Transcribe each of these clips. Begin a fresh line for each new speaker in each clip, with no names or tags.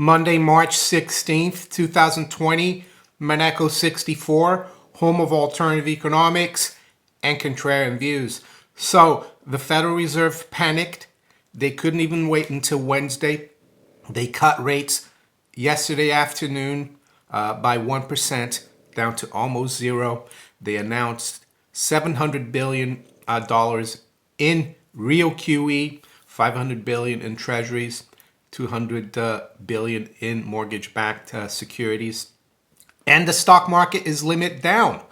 Monday, March 16th, 2020, MONERO 64, home of alternative economics and contrarian views. So the Federal Reserve panicked. They couldn't even wait until Wednesday. They cut rates yesterday afternoon by 1% down to almost zero. They announced $700 billion in real QE, $500 billion in treasuries, $200 billion in mortgage-backed securities. And the stock market is limit down.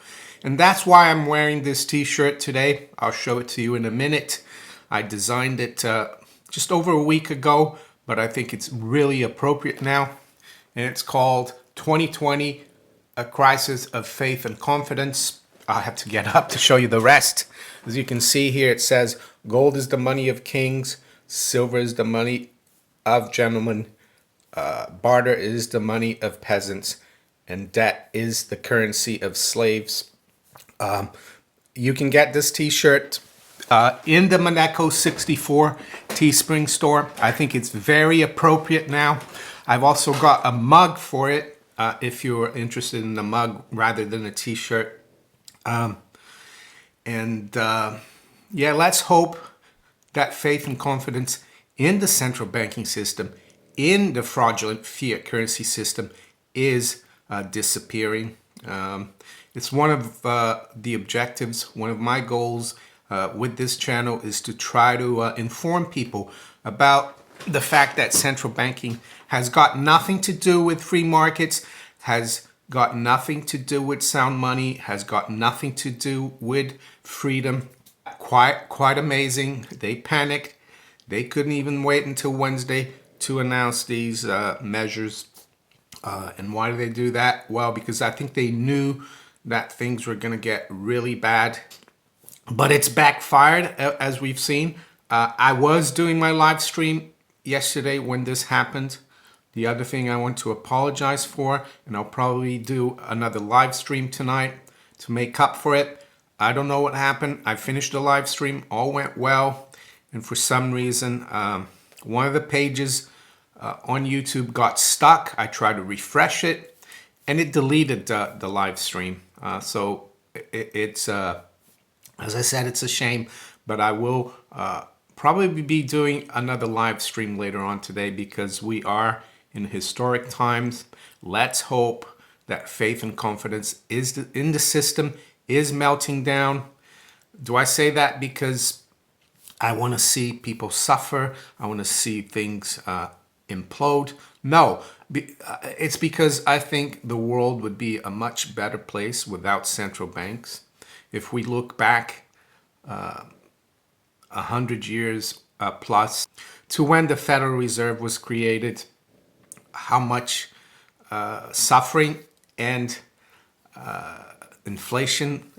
And that's why I'm wearing this t-shirt today. I'll show it to you in a minute. I designed it just over a week ago, but I think it's really appropriate now. And it's called 2020, A Crisis of Faith and Confidence. I'll have to get up to show you the rest. As you can see here, it says, gold is the money of kings, silver is the money of gentlemen, barter is the money of peasants, and debt is the currency of slaves. You can get this t-shirt in the MONERO 64 Teespring store. I think it's very appropriate now. I've also got a mug for it if you're interested in the mug rather than a t-shirt. Yeah, let's hope that faith and confidence in the central banking system, in the fraudulent fiat currency system, is disappearing. It's one of the objectives, one of my goals with this channel is to try to inform people about the fact that central banking has got nothing to do with free markets, has got nothing to do with sound money, has got nothing to do with freedom. Quite amazing. They panicked. They couldn't even wait until Wednesday to announce these measures. And why do they do that? Well, because I think they knew that things were going to get really bad. But it's backfired, as we've seen. I was doing my live stream yesterday when this happened. The other thing I want to apologize for, and I'll probably do another live stream tonight to make up for it. I don't know what happened. I finished the live stream, all went well. And for some reason, one of the pages on YouTube got stuck. I tried to refresh it and it deleted the live stream. So it's, as I said, it's a shame, but I will probably be doing another live stream later on today because we are in historic times. Let's hope that faith and confidence in the system is melting down. Do I say that because I want to see people suffer? I want to see things implode? No, it's because I think the world would be a much better place without central banks. If we look back 100 years plus to when the Federal Reserve was created, how much suffering and inflation,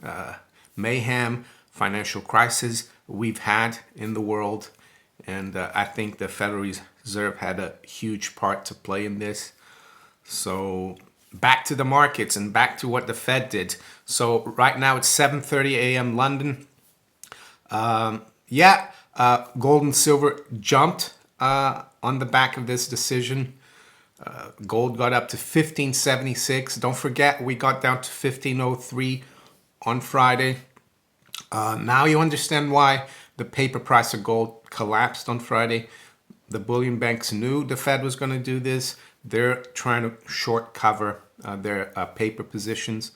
mayhem, financial crisis we've had in the world. And I think the Federal Reserve had a huge part to play in this. So back to the markets and back to what the Fed did. So right now it's 7:30 a.m. London. Gold and silver jumped on the back of this decision. Gold got up to 1576. Don't forget, we got down to 1503 on Friday. Now you understand why the paper price of gold collapsed on Friday. The bullion banks knew the Fed was going to do this. They're trying to short cover their paper positions.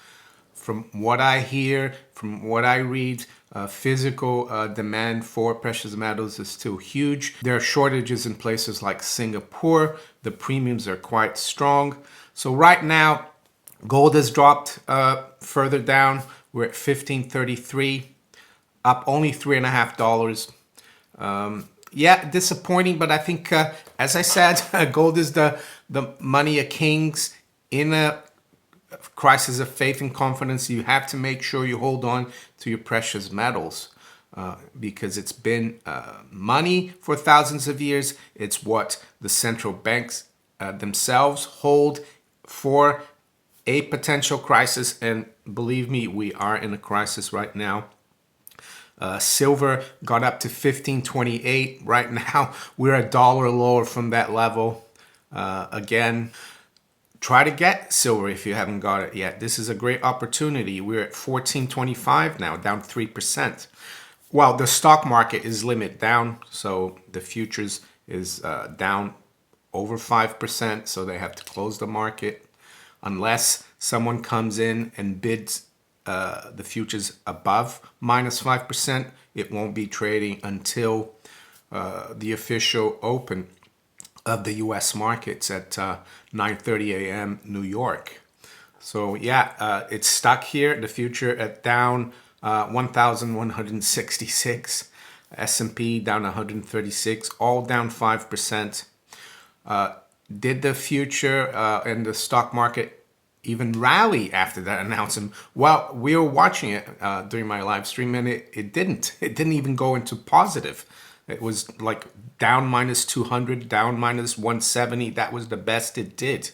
From what I hear, from what I read, physical demand for precious metals is still huge. There are shortages in places like Singapore. The premiums are quite strong. So right now, gold has dropped further down. We're at 1533, up only $3.50. Yeah, disappointing, but I think, as I said, gold is the money of kings. In a crisis of faith and confidence, you have to make sure you hold on to your precious metals because it's been money for thousands of years. It's what the central banks themselves hold for a potential crisis. And believe me, we are in a crisis right now. Silver got up to 1528. Right now, we're $1 lower from that level. Again, try to get silver if you haven't got it yet. This is a great opportunity. We're at 14.25 now, down 3%. Well, the stock market is limit down, so the futures is down over 5%, so they have to close the market unless someone comes in and bids the futures above minus 5%. It won't be trading until the official open of the U.S. markets at 9:30 a.m. New York. So yeah, it's stuck here. The future at down 1,166. S&P down 136, all down 5%. Did the future and the stock market even rally after that announcement? Well, we were watching it during my live stream, and it didn't. It didn't even go into positive. It was like down minus 200, down minus 170. That was the best it did.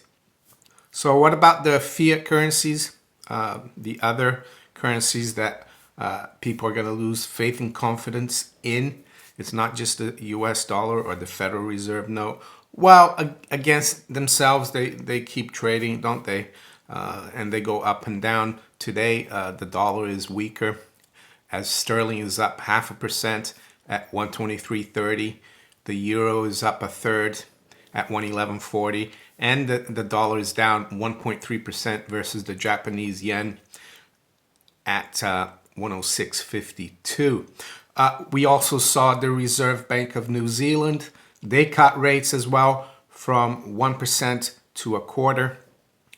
So what about the fiat currencies, the other currencies that people are going to lose faith and confidence in? It's not just the US dollar or the Federal Reserve note. Well, against themselves, they keep trading, don't they? And they go up and down. Today, the dollar is weaker as sterling is up 0.5% at 123.30. The euro is up a third at 111.40. And the dollar is down 1.3% versus the Japanese yen at 106.52. We also saw the Reserve Bank of New Zealand. They cut rates as well from 1% to a quarter.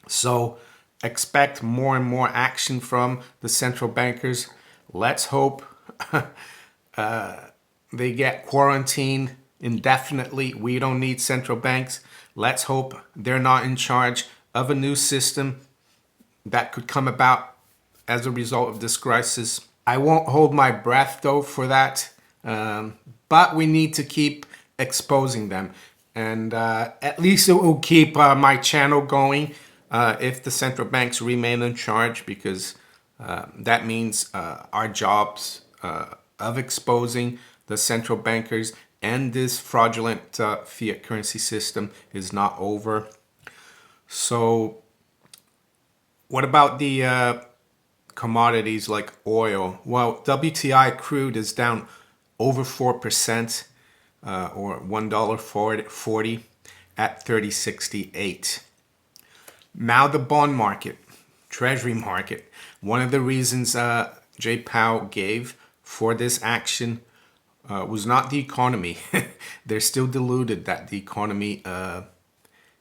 So expect more and more action from the central bankers. Let's hope they get quarantined indefinitely. We don't need central banks. Let's hope they're not in charge of a new system that could come about as a result of this crisis. I won't hold my breath though for that, but we need to keep exposing them, and at least it will keep my channel going if the central banks remain in charge, because that means our jobs of exposing the central bankers and this fraudulent fiat currency system is not over. So what about the commodities like oil? Well, WTI crude is down over 4%, or $1.40 at 30.68. Now the bond market, treasury market. One of the reasons Jay Powell gave for this action was not the economy. They're still deluded that the economy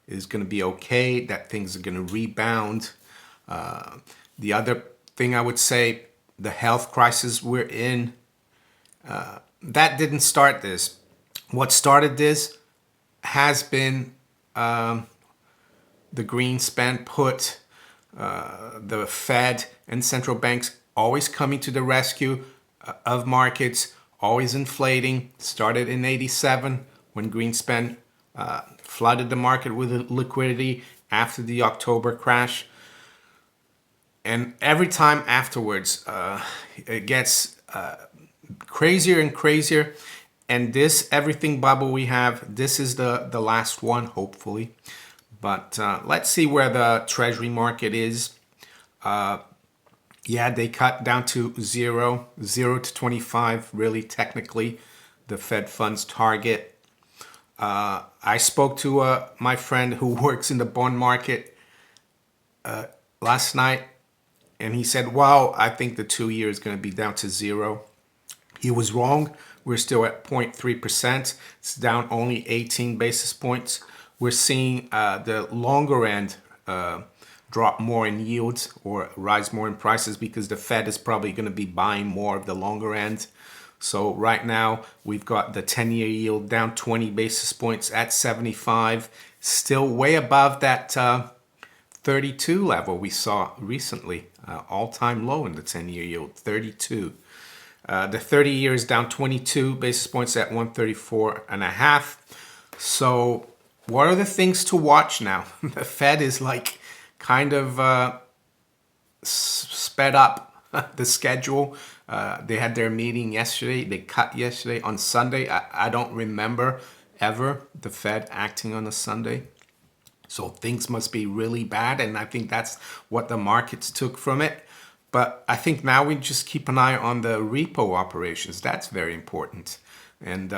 is going to be okay, that things are going to rebound. The other thing I would say, the health crisis we're in, that didn't start this. What started this has been the Greenspan put, the Fed and central banks always coming to the rescue of markets, always inflating. Started in '87 when Greenspan flooded the market with liquidity after the October crash. And every time afterwards, it gets crazier and crazier. And this everything bubble we have, this is the last one, hopefully. But let's see where the treasury market is. Yeah, they cut down to 0 to 25, really technically, the Fed funds target. I spoke to my friend who works in the bond market last night, and he said, wow, I think the 2-year is going to be down to 0. He was wrong. We're still at 0.3%. It's down only 18 basis points. We're seeing the longer end drop more in yields or rise more in prices because the Fed is probably going to be buying more of the longer end. So right now we've got the 10-year yield down 20 basis points at 75, still way above that 32 level we saw recently, all-time low in the 10-year yield, 32. The 30-year is down 22 basis points at 134.5. So what are the things to watch now? The Fed is like kind of sped up the schedule. They had their meeting yesterday. They cut yesterday on Sunday. I don't remember ever the Fed acting on a Sunday. So things must be really bad, and I think that's what the markets took from it. But I think now we just keep an eye on the repo operations. That's very important. And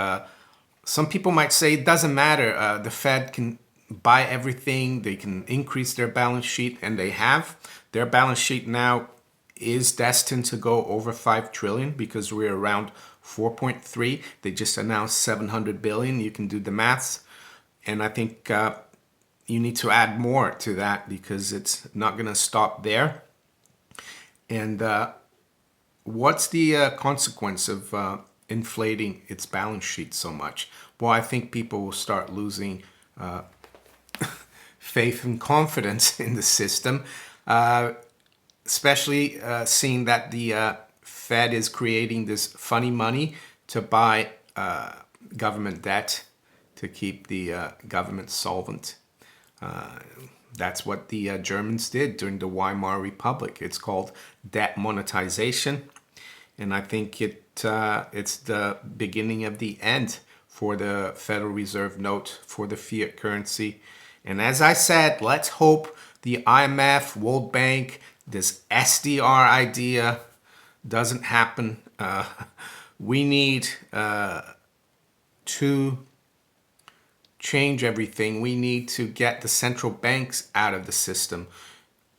some people might say it doesn't matter. The Fed can buy everything. They can increase their balance sheet, and they have. Their balance sheet now is destined to go over 5 trillion because we're around 4.3. They just announced 700 billion. You can do the maths. And I think you need to add more to that because it's not going to stop there. And what's the consequence of inflating its balance sheet so much? Well, I think people will start losing faith and confidence in the system, especially seeing that the Fed is creating this funny money to buy government debt to keep the government solvent. That's what the Germans did during the Weimar Republic. It's called debt monetization. And I think it's the beginning of the end for the Federal Reserve note, for the fiat currency. And as I said, let's hope the IMF, World Bank, this SDR idea doesn't happen. We need to change everything. We need to get the central banks out of the system.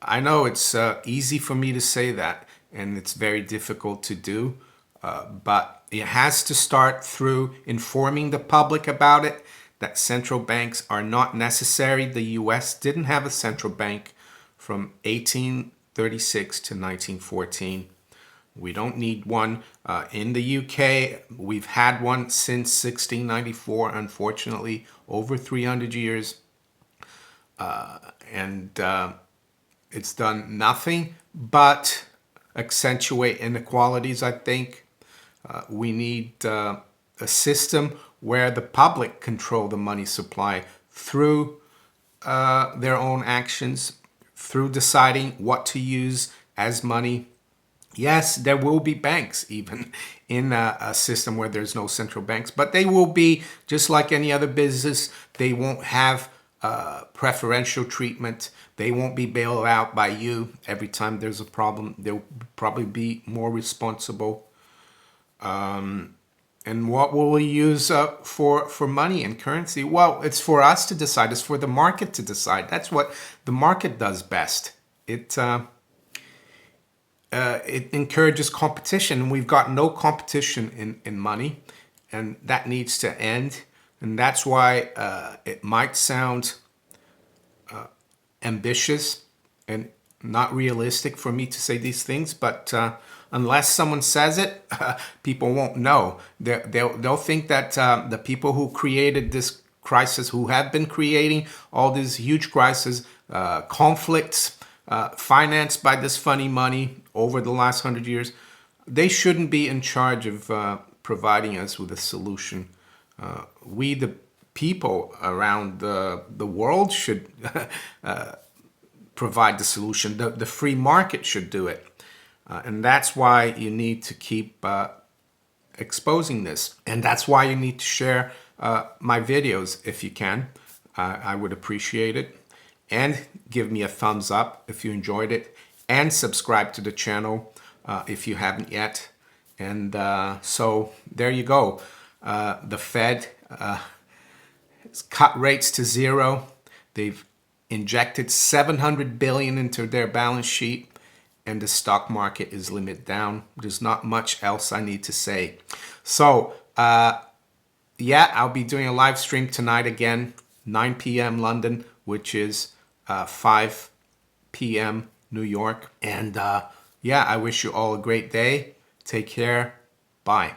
I know it's easy for me to say that, and it's very difficult to do, but it has to start through informing the public about it, that central banks are not necessary. The US didn't have a central bank from 1836 to 1914. We don't need one. In the UK, we've had one since 1694, unfortunately, over 300 years. And it's done nothing but accentuate inequalities, I think. We need a system where the public control the money supply through their own actions, through deciding what to use as money. Yes, there will be banks even in a system where there's no central banks, but they will be just like any other business. They won't have preferential treatment. They won't be bailed out by you every time there's a problem. They'll probably be more responsible. And what will we use for money and currency? Well, it's for us to decide. It's for the market to decide. That's what the market does best. It encourages competition. We've got no competition in money, and that needs to end. And that's why it might sound ambitious and not realistic for me to say these things, but unless someone says it, people won't know. They'll think that the people who created this crisis, who have been creating all these huge crises, conflicts, financed by this funny money over the last 100 years, they shouldn't be in charge of providing us with a solution. We, the people around the world, should provide the solution. The free market should do it. And that's why you need to keep exposing this. And that's why you need to share my videos if you can. I would appreciate it. And give me a thumbs up if you enjoyed it. And subscribe to the channel if you haven't yet. And so there you go. The Fed has cut rates to zero. They've injected 700 billion into their balance sheet. And the stock market is limited down. There's not much else I need to say. So, yeah, I'll be doing a live stream tonight again, 9 p.m. London, which is 5 p.m. New York. And yeah, I wish you all a great day. Take care. Bye.